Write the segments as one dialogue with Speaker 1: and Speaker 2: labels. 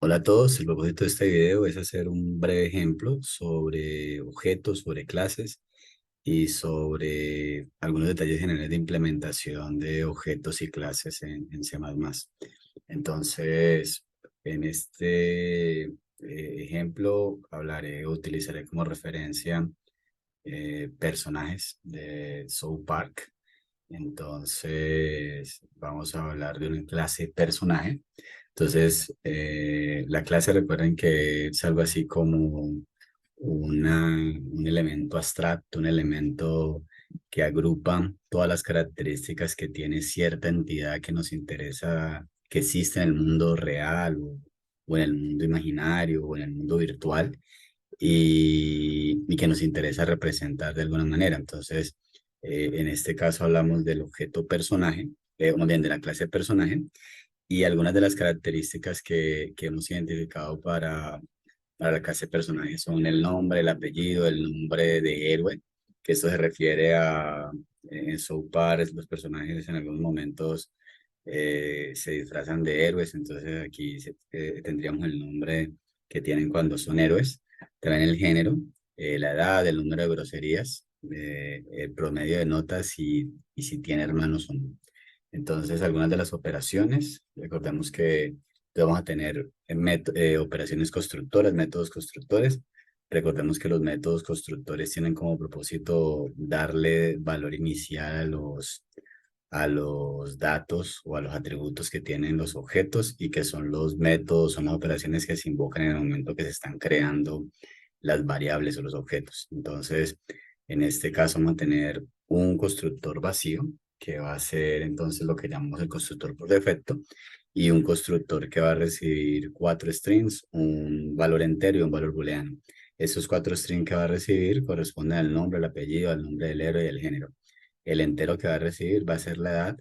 Speaker 1: Hola a todos, el propósito de este video es hacer un breve ejemplo sobre objetos, sobre clases y sobre algunos detalles generales de implementación de objetos y clases en C++. Entonces, en este ejemplo utilizaré como referencia personajes de South Park. Entonces, vamos a hablar de una clase personaje. Entonces, la clase recuerden que es algo así como un elemento abstracto, un elemento que agrupa todas las características que tiene cierta entidad que nos interesa, que existe en el mundo real o en el mundo imaginario o en el mundo virtual y que nos interesa representar de alguna manera. Entonces, en este caso hablamos del objeto personaje, o más bien de la clase personaje, y algunas de las características que hemos identificado para la clase personaje son el nombre, el apellido, el nombre de héroe, que esto se refiere a, en South Park, los personajes en algunos momentos se disfrazan de héroes, entonces aquí tendríamos el nombre que tienen cuando son héroes, también el género, la edad, el número de groserías, el promedio de notas y si tiene hermanos o no. Entonces, algunas de las operaciones, recordemos que vamos a tener operaciones constructoras, métodos constructores. Recordemos que los métodos constructores tienen como propósito darle valor inicial a los datos o a los atributos que tienen los objetos y que son los métodos, son las operaciones que se invocan en el momento que se están creando las variables o los objetos. Entonces, en este caso vamos a tener un constructor vacío, que va a ser entonces lo que llamamos el constructor por defecto, y un constructor que va a recibir cuatro strings, un valor entero y un valor booleano. Esos cuatro strings que va a recibir corresponden al nombre, al apellido, al nombre del héroe y al género. El entero que va a recibir va a ser la edad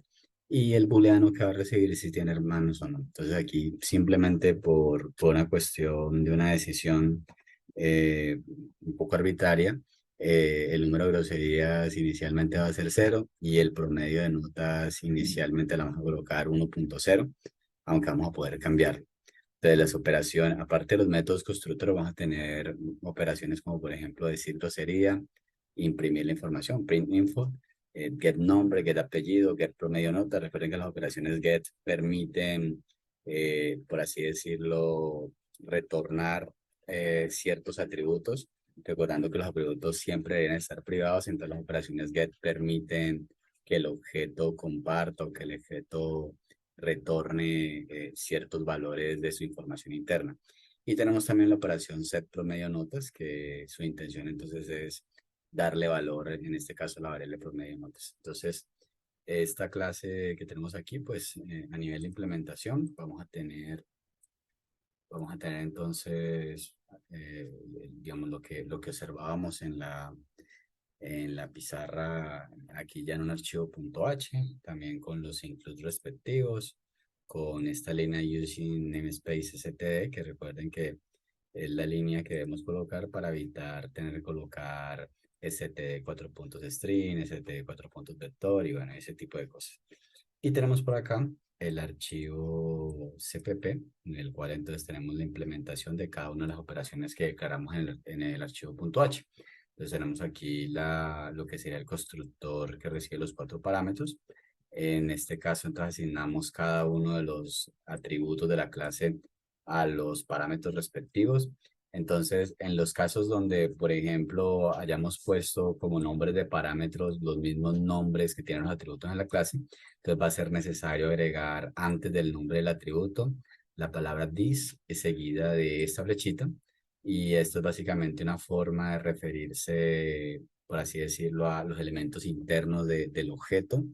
Speaker 1: y el booleano que va a recibir si tiene hermanos o no. Entonces aquí simplemente por una cuestión de una decisión un poco arbitraria, el número de groserías inicialmente va a ser cero y el promedio de notas inicialmente la vamos a colocar 1.0, aunque vamos a poder cambiar. Entonces las operaciones, aparte de los métodos constructores, vamos a tener operaciones como por ejemplo decir grosería, imprimir la información, print info, get nombre, get apellido, get promedio nota. Recuerden que las operaciones get permiten, por así decirlo, retornar ciertos atributos, recordando que los atributos siempre deben estar privados, entonces las operaciones get permiten que el objeto comparta o que el objeto retorne ciertos valores de su información interna. Y tenemos también la operación set promedio notas, que su intención entonces es darle valor, en este caso la variable promedio notas. Entonces, esta clase que tenemos aquí, pues a nivel de implementación, vamos a tener entonces, digamos, lo que observábamos en la pizarra, aquí ya en un archivo .h, también con los includes respectivos, con esta línea using namespace std, que recuerden que es la línea que debemos colocar para evitar tener que colocar std 4 puntos string, std 4 puntos vector y bueno, ese tipo de cosas. Y tenemos por acá el archivo cpp, en el cual entonces tenemos la implementación de cada una de las operaciones que declaramos en el archivo .h. Entonces tenemos aquí lo que sería el constructor que recibe los cuatro parámetros. En este caso, entonces asignamos cada uno de los atributos de la clase a los parámetros respectivos. Entonces, en los casos donde, por ejemplo, hayamos puesto como nombres de parámetros los mismos nombres que tienen los atributos en la clase, entonces va a ser necesario agregar antes del nombre del atributo la palabra this seguida de esta flechita. Y esto es básicamente una forma de referirse, por así decirlo, a los elementos internos del objeto.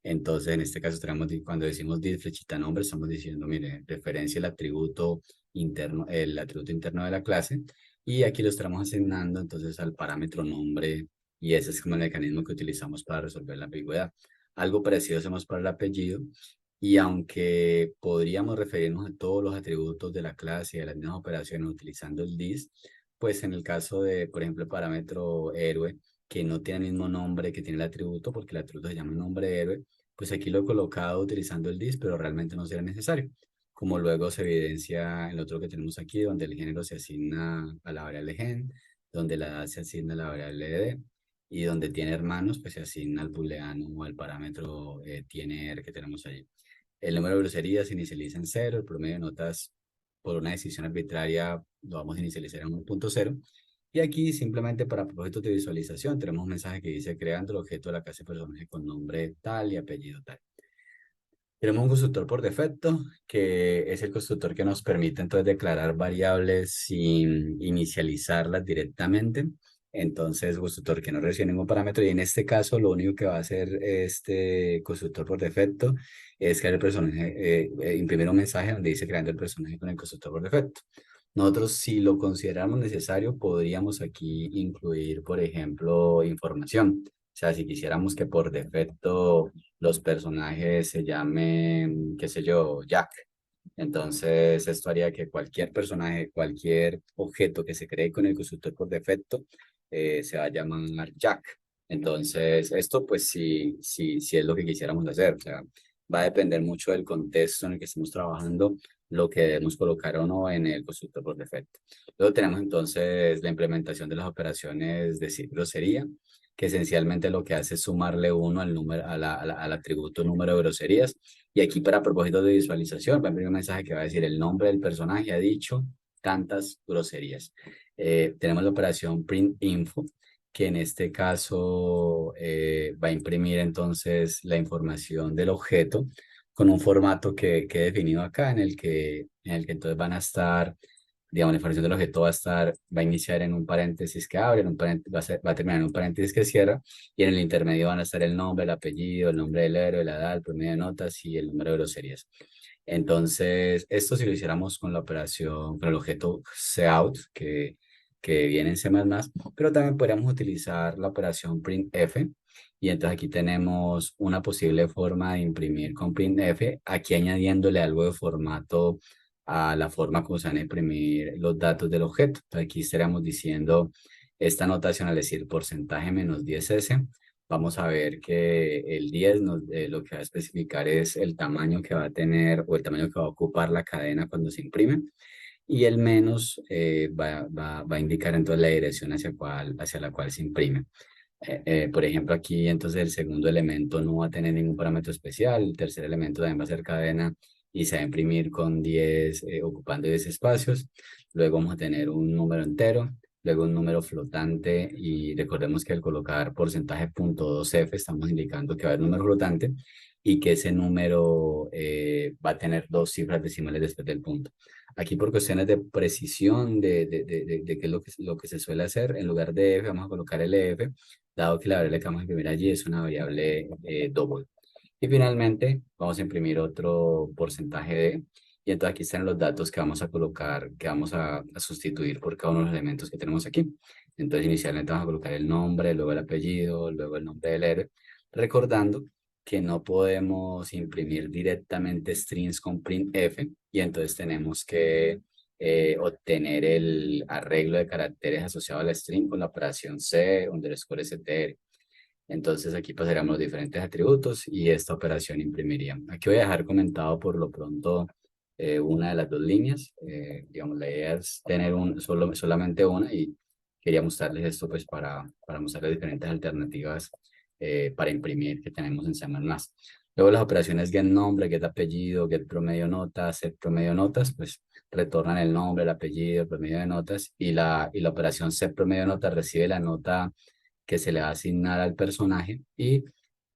Speaker 1: Entonces, en este caso, cuando decimos this flechita nombre, estamos diciendo, mire, referencia el atributo interno de la clase. Y aquí lo estamos asignando entonces al parámetro nombre. Y ese es como el mecanismo que utilizamos para resolver la ambigüedad. Algo parecido hacemos para el apellido. Y aunque podríamos referirnos a todos los atributos de la clase y a las mismas operaciones utilizando el this, pues en el caso de, por ejemplo, el parámetro héroe, que no tiene el mismo nombre que tiene el atributo, porque el atributo se llama nombre héroe, pues aquí lo he colocado utilizando el this, pero realmente no será necesario. como luego se evidencia en lo otro que tenemos aquí, donde el género se asigna a la variable gen, donde la edad se asigna a la variable ed, y donde tiene hermanos, pues se asigna al booleano o al parámetro tiene R que tenemos allí. El número de groserías se inicializa en cero, el promedio de notas por una decisión arbitraria lo vamos a inicializar en 1.0. Y aquí simplemente para propósitos de visualización tenemos un mensaje que dice creando el objeto de la clase personaje con nombre tal y apellido tal. Tenemos un constructor por defecto, que es el constructor que nos permite entonces declarar variables sin inicializarlas directamente. Entonces, constructor que no recibe ningún parámetro, y en este caso lo único que va a hacer este constructor por defecto es crear el personaje, imprimir un mensaje donde dice creando el personaje con el constructor por defecto. Nosotros, si lo consideramos necesario, podríamos aquí incluir, por ejemplo, información. O sea, si quisiéramos que por defecto los personajes se llamen, qué sé yo, Jack. Entonces, esto haría que cualquier personaje, cualquier objeto que se cree con el constructor por defecto, se va a llamar Jack. Entonces, esto pues sí es lo que quisiéramos hacer. O sea, va a depender mucho del contexto en el que estemos trabajando, lo que debemos colocar o no en el constructor por defecto. Luego tenemos entonces la implementación de las operaciones de grosería, que esencialmente lo que hace es sumarle uno al número, al atributo número de groserías. Y aquí para propósito de visualización va a imprimir un mensaje que va a decir el nombre del personaje ha dicho tantas groserías. Tenemos la operación print info, que en este caso va a imprimir entonces la información del objeto con un formato que he definido acá, en el que entonces van a estar, digamos, la información del objeto va a iniciar en un paréntesis que abre, en un paréntesis, va a terminar en un paréntesis que cierra, y en el intermedio van a estar el nombre, el apellido, el nombre del héroe, la edad, el promedio de notas y el número de groserías. Entonces, esto si lo hiciéramos con la operación, con el objeto cout, que viene en C++, pero también podríamos utilizar la operación printf, y entonces aquí tenemos una posible forma de imprimir con printf, aquí añadiéndole algo de formato a la forma como se van a imprimir los datos del objeto. Entonces aquí estaríamos diciendo esta notación al decir porcentaje menos 10s. Vamos a ver que el 10 lo que va a especificar es el tamaño que va a tener o el tamaño que va a ocupar la cadena cuando se imprime. Y el menos va a indicar entonces la dirección hacia la cual se imprime. Por ejemplo, aquí entonces el segundo elemento no va a tener ningún parámetro especial, el tercer elemento también va a ser cadena y se va a imprimir con 10, ocupando 10 espacios. Luego vamos a tener un número entero, luego un número flotante, y recordemos que al colocar porcentaje .2f estamos indicando que va a haber un número flotante y que ese número va a tener dos cifras decimales después del punto. Aquí por cuestiones de precisión de qué es lo que se suele hacer, en lugar de f vamos a colocar lf, dado que la variable que vamos a imprimir allí es una variable double. Y finalmente vamos a imprimir otro porcentaje de, y entonces aquí están los datos que vamos a colocar, que vamos a sustituir por cada uno de los elementos que tenemos aquí. Entonces inicialmente vamos a colocar el nombre, luego el apellido, luego el nombre del héroe, recordando que no podemos imprimir directamente strings con printf, y entonces tenemos que obtener el arreglo de caracteres asociado a la string con la operación c_str. Entonces aquí pasaríamos los diferentes atributos y esta operación imprimiría. Aquí voy a dejar comentado por lo pronto una de las dos líneas. Digamos, la idea es tener solamente una, y quería mostrarles esto pues para mostrarles diferentes alternativas para imprimir que tenemos en C++. Luego las operaciones get nombre, get apellido, get promedio notas, set promedio notas, pues retornan el nombre, el apellido, el promedio de notas, y la operación set promedio notas recibe la nota que se le va a asignar al personaje y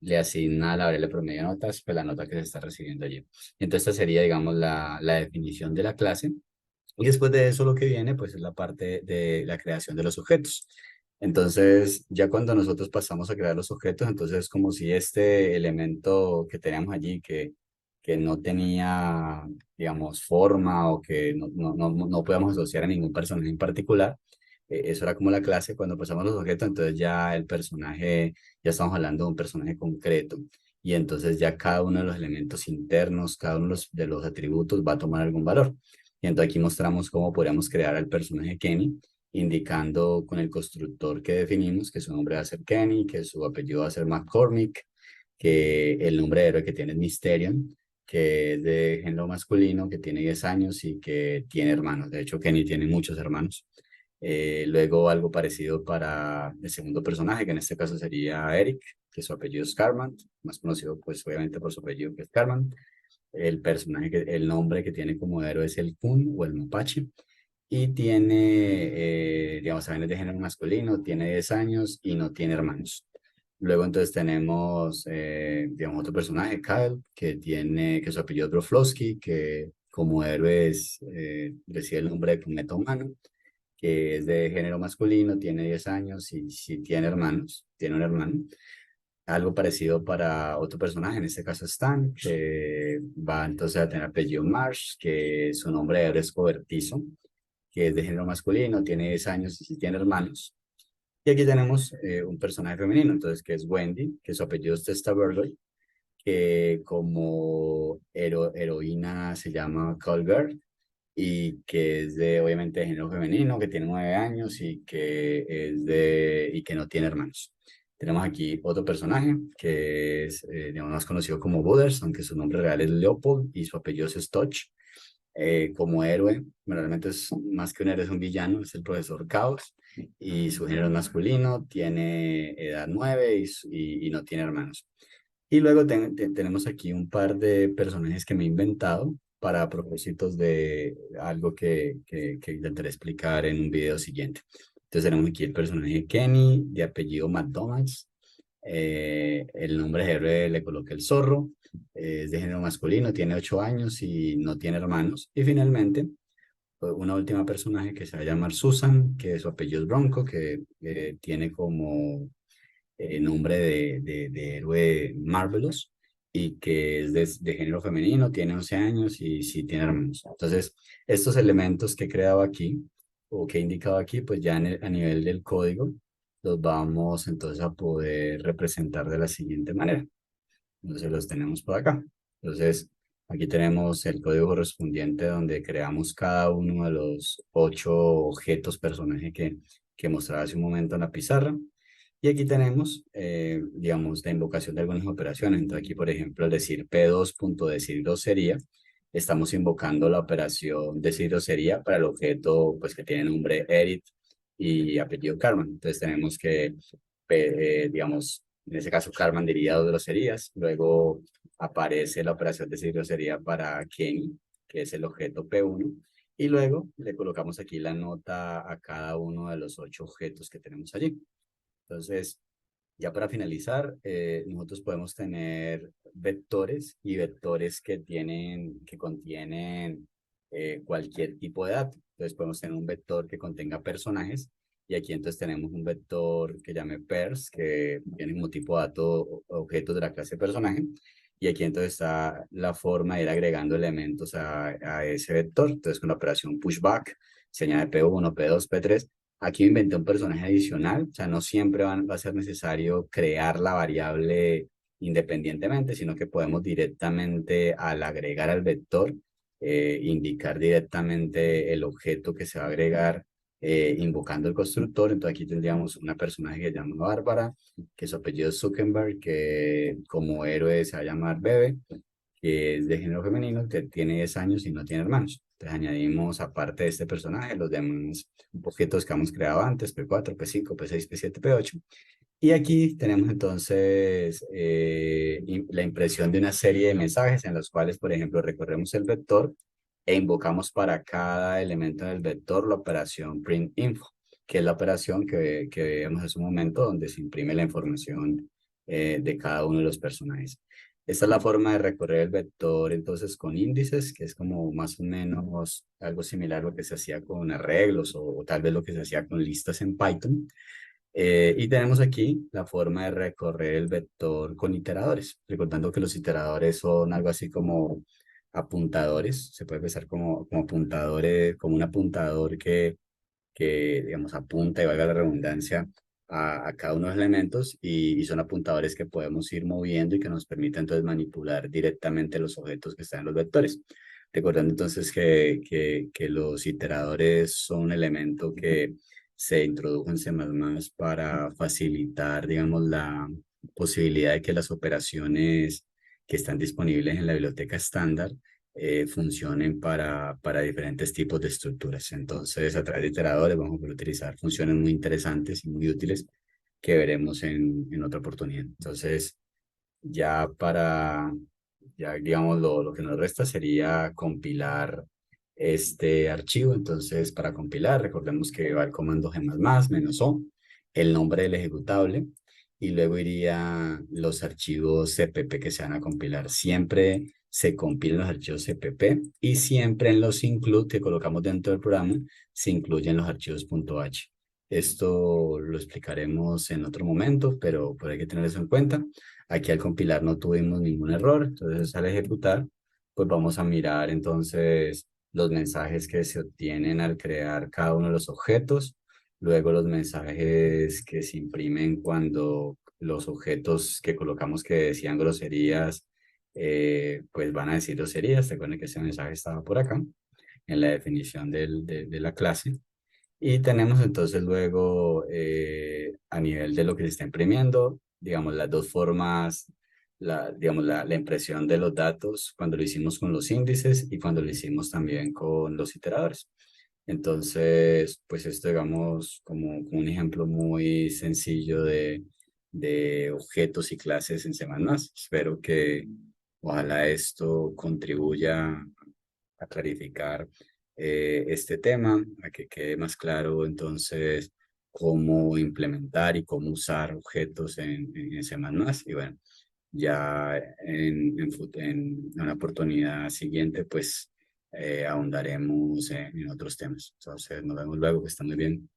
Speaker 1: le asigna a la variable promedio de notas, pues la nota que se está recibiendo allí. Entonces esta sería, digamos, la definición de la clase. Y después de eso lo que viene, pues es la parte de la creación de los objetos. Entonces, ya cuando nosotros pasamos a crear los objetos, entonces es como si este elemento que teníamos allí, que no tenía, digamos, forma, o que no podíamos asociar a ningún personaje en particular, eso era como la clase. Cuando pasamos los objetos, entonces ya el personaje, ya estamos hablando de un personaje concreto. Y entonces ya cada uno de los elementos internos, cada uno de los atributos va a tomar algún valor. Y entonces aquí mostramos cómo podríamos crear al personaje Kenny, indicando con el constructor que definimos que su nombre va a ser Kenny, que su apellido va a ser McCormick, que el nombre de héroe que tiene es Mysterion, que es de género masculino, que tiene 10 años y que tiene hermanos. De hecho, Kenny tiene muchos hermanos. Luego algo parecido para el segundo personaje, que en este caso sería Eric, que su apellido es Carman, más conocido pues obviamente por su apellido que es Carman. El personaje, el nombre que tiene como héroe es el Kun o el Mapache. Y tiene, digamos, también es de género masculino, tiene 10 años y no tiene hermanos. Luego entonces tenemos, digamos, otro personaje, Kyle, que su apellido es Broflovsky, que como héroe recibe el nombre de Cometa Humano, que es de género masculino, tiene 10 años y sí tiene hermanos, tiene un hermano. Algo parecido para otro personaje, en este caso Stan, que va entonces a tener apellido Marsh, que su nombre de héroe es Cobertizo, que es de género masculino, tiene 10 años y sí tiene hermanos. Y aquí tenemos un personaje femenino, entonces, que es Wendy, que su apellido es Testa Burley, que como heroína se llama Colbert y que es de, obviamente, de género femenino, que tiene 9 años y que no tiene hermanos. Tenemos aquí otro personaje que es, digamos, más conocido como Butters, aunque su nombre real es Leopold y su apellido es Stotch. Como héroe, bueno, realmente es más que un héroe, es un villano, es el profesor Caos y su género es masculino, tiene edad 9 y no tiene hermanos. Y luego tenemos aquí un par de personajes que me he inventado para propósitos de algo que intentaré explicar en un video siguiente. Entonces tenemos aquí el personaje Kenny, de apellido McDonald's. El nombre de héroe le coloqué el zorro. Es de género masculino, tiene 8 años y no tiene hermanos. Y finalmente, una última personaje que se va a llamar Susan, que su apellido es Bronco, que tiene como nombre de héroe Marvelous y que es de género femenino, tiene 11 años y sí tiene hermanos. Entonces, estos elementos que he creado aquí o que he indicado aquí, pues ya a nivel del código, los vamos entonces a poder representar de la siguiente manera. Entonces los tenemos por acá. Entonces, aquí tenemos el código correspondiente donde creamos cada uno de los 8 objetos personaje que mostraba hace un momento en la pizarra. Y aquí tenemos, digamos, la invocación de algunas operaciones. Entonces aquí, por ejemplo, al decir p2.decir grosería, estamos invocando la operación decir grosería para el objeto pues, que tiene nombre Edit y apellido Carmen. Entonces tenemos que, digamos, en ese caso Carmen diría dos groserías. Luego aparece la operación decir grosería para Kenny, que es el objeto P1. Y luego le colocamos aquí la nota a cada uno de los 8 objetos que tenemos allí. Entonces, ya para finalizar, nosotros podemos tener vectores y vectores que contienen cualquier tipo de dato. Entonces podemos tener un vector que contenga personajes y aquí entonces tenemos un vector que llame pairs, que tiene como tipo de dato objetos de la clase personaje. Y aquí entonces está la forma de ir agregando elementos a ese vector. Entonces con la operación pushback se añade P1, P2, P3. Aquí inventé un personaje adicional, o sea, no siempre va a ser necesario crear la variable independientemente, sino que podemos directamente al agregar al vector, indicar directamente el objeto que se va a agregar invocando el constructor. Entonces aquí tendríamos una personaje que se llama Bárbara, que su apellido es Zuckerberg, que como héroe se va a llamar Bebe, que es de género femenino, que tiene 10 años y no tiene hermanos. Entonces añadimos, aparte de este personaje, los demás objetos que hemos creado antes, P4, P5, P6, P7, P8. Y aquí tenemos entonces la impresión de una serie de mensajes en los cuales, por ejemplo, recorremos el vector e invocamos para cada elemento del vector la operación print_info, que es la operación que vemos hace un momento donde se imprime la información de cada uno de los personajes. Esta es la forma de recorrer el vector entonces con índices, que es como más o menos algo similar a lo que se hacía con arreglos o tal vez lo que se hacía con listas en Python. Y tenemos aquí la forma de recorrer el vector con iteradores, recordando que los iteradores son algo así como apuntadores, se puede pensar como apuntadores, como un apuntador que digamos, apunta y valga la redundancia a cada uno de los elementos y son apuntadores que podemos ir moviendo y que nos permiten entonces manipular directamente los objetos que están en los vectores. Recordando entonces que los iteradores son un elemento que se introdujo en C++ para facilitar, digamos, la posibilidad de que las operaciones que están disponibles en la biblioteca estándar funcionen para diferentes tipos de estructuras. Entonces, a través de iteradores vamos a poder utilizar funciones muy interesantes y muy útiles que veremos en otra oportunidad. Entonces, ya ya digamos, lo que nos resta sería compilar este archivo. Entonces, para compilar, recordemos que va el comando g++ -o, el nombre del ejecutable, y luego iría los archivos cpp que se van a compilar. Siempre se compilan los archivos cpp y siempre en los include que colocamos dentro del programa se incluyen los archivos .h. Esto lo explicaremos en otro momento, pero hay que tener eso en cuenta. Aquí al compilar no tuvimos ningún error, entonces al ejecutar, pues vamos a mirar entonces los mensajes que se obtienen al crear cada uno de los objetos, luego los mensajes que se imprimen cuando los objetos que colocamos que decían groserías, pues van a decir groserías. Recuerden que ese mensaje estaba por acá, en la definición de la clase. Y tenemos entonces luego, a nivel de lo que se está imprimiendo, digamos, las dos formas, digamos, la impresión de los datos cuando lo hicimos con los índices y cuando lo hicimos también con los iteradores. Entonces, pues esto, digamos, como un ejemplo muy sencillo de objetos y clases en C++. Espero que ojalá esto contribuya a clarificar este tema, a que quede más claro entonces cómo implementar y cómo usar objetos en C++. Y bueno, ya en una oportunidad siguiente, pues ahondaremos en otros temas. Entonces, nos vemos luego, que están muy bien.